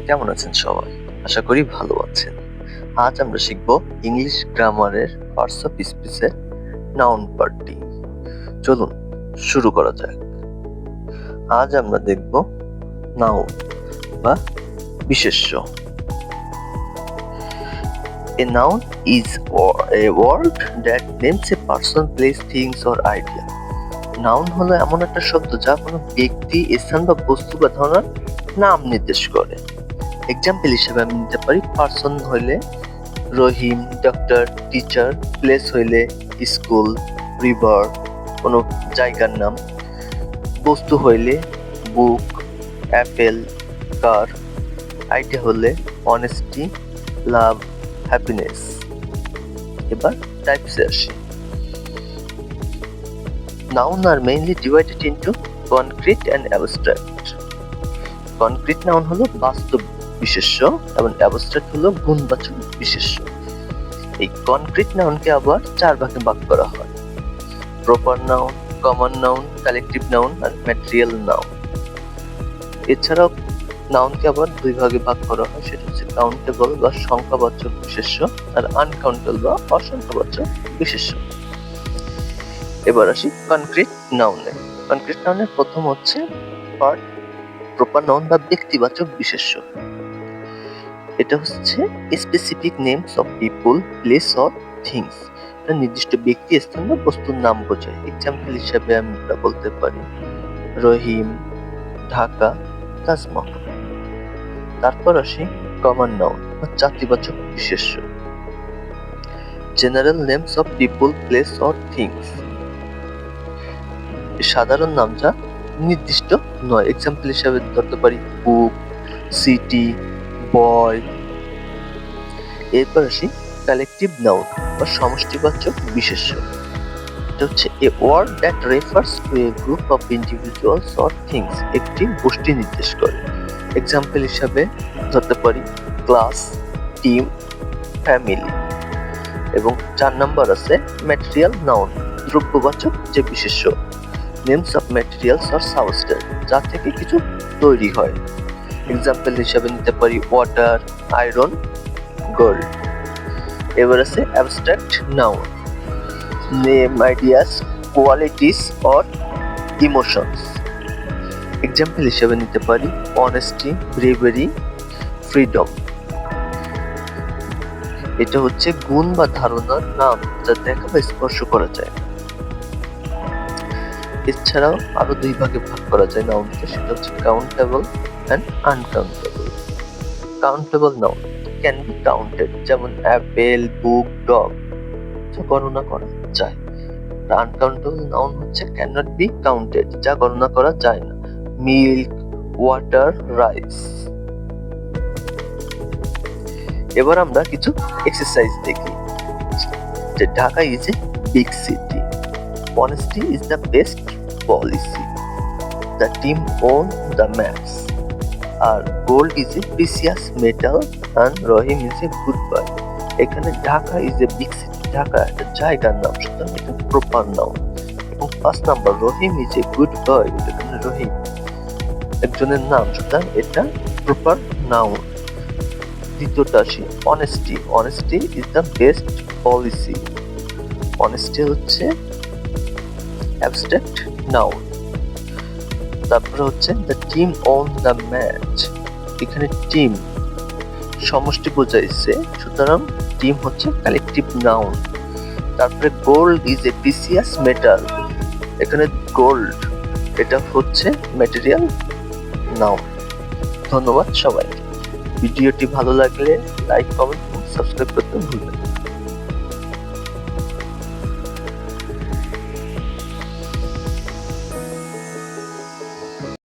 কেমন আছেন সবাই? আশা করি ভালো আছেন। আজ আমরা শিখব ইংলিশ গ্রামারের পার্টস অফ স্পিচের নাউন পার্টটি। চলুন শুরু করা যাক। আজ আমরা দেখব নাউন বা বিশেষ্য। A noun is a word that names a person, place, things or idea. Noun হলো এমন একটা শব্দ যা কোনো ব্যক্তি, স্থান বা বস্তু বা ধারণার নাম নির্দেশ করে। এক্সাম্পল হিসেবে আমি নিতে পারি পার্সন হইলে রহিম, ডক্টর, টিচার, প্লেস হইলে স্কুল, রিভার কোনো জায়গার নাম, বস্তু হইলে বুক, অ্যাপেল, কার, আইডিয়া হলে অনেস্টি, লাভ, হ্যাপিনেস। এবার টাইপসে আসি। Noun are mainly divided into concrete and abstract. Concrete noun হলো বাস্তব বিশেষ্য এবং অ্যাবস্ট্রাক্ট হলো গুণবাচক বিশেষ্য। এই কনক্রিট নাউনকে আবার চার ভাগে ভাগ করা হয়: proper noun, common noun, collective noun আর ম্যাটেরিয়াল নাউন। এছাড়াও নাউনকে আবার দুই ভাগে ভাগ করা হয়, সেটা হচ্ছে কাউন্টেবল বা সংখ্যাবাচক বিশেষ্য আর আনকাউন্টেবল বা অসংখ্যাবাচক বিশেষ্য। এবার আসি কনক্রিট নাউনে। কনক্রিট নাউনের প্রথম হচ্ছে পার্ট প্রপার নাউন বা ব্যক্তিবাচক বিশেষ্য। এটা হচ্ছে specific names of people, place or things. এটা নির্দিষ্ট ব্যক্তি, স্থান বা বস্তুর নাম বোঝায়। এক্সাম্পল হিসেবে আমরা বলতে পারি রহিম, ঢাকা, তাজমহল। তারপর আসি কমন নাউন বা জাতিবাচক বিশেষ্য। General names of people, place or things. সাধারণ নাম যা নির্দিষ্ট নয়। এক্সাম্পল হিসেবে ধরতে পারি বুক, সিটি, বয়। এরপর আসি কালেকটিভ নাউন বা সমষ্টিবাচক বিশেষ্য। এটা হচ্ছে a word that refers to a group of individuals or things. একটি গোষ্ঠী নির্দেশ করে। এক্সাম্পল হিসাবে ধরতে পারি ক্লাস, টিম, ফ্যামিলি। এবং 4 নাম্বার আছে ম্যাটেরিয়াল নাউন, দ্রব্যবাচক যে বিশেষ্য। Names of materials or substance, যা থেকে কিছু তৈরি হয়। এক্সাম্পল হিসাবে নিতে পারি ওয়াটার, আয়রন, গোল্ড। এবার আছে abstract noun, name, ideas, qualities or emotions. Example হিসাবে নিতে পারি অনেস্টি, ব্রেভারি, ফ্রিডম। এটা হচ্ছে গুণ বা ধারণার নাম যা দেখা বা স্পর্শ করা যায়। এছাড়াও আরো দুই ভাগে ভাগ করা যায় নাউনকে, সেটা হচ্ছে countable and uncountable. Countable noun can be counted, যেমন অ্যাপেল, বুক, ডগ, যা গণনা করা যায়। আনকাউন্টেবল নাউন হচ্ছে ক্যান নট বি কাউন্টেড, যা গণনা করা যায় না। Milk, water, rice. এবার আমরা কিছু এক্সারসাইজ দেখি। যে Dhaka is a big city, honesty is the best policy, the team own the maps, আর gold is a precious metal and Rahim is a good boy। এখানে Dhaka is a big city, Dhaka একটা জায়গার নাম, সুতরাং এটা প্রপার নাউন। এবং 5 number Rahim is a good boy, এখানে রহিম একজনের নাম, সুতরাং এটা প্রপার নাউন। দ্বিতীয়টা আসি honesty, honesty is the best policy। honesty হচ্ছে অ্যাবস্ট্রাক্ট নাউন। তারপরে হচ্ছে the team on the match, এখানে টিম সমষ্টি বোঝাইছে, সুতরাং টিম হচ্ছে কালেকটিভ নাউন। তারপরে gold is a precious metal, এখানে গোল্ড এটা হচ্ছে ম্যাটেরিয়াল নাউন। ধন্যবাদ সবাইকে। ভিডিওটি ভালো লাগলে লাইক, কমেন্ট এবং সাবস্ক্রাইব করতে ভুলবেন না।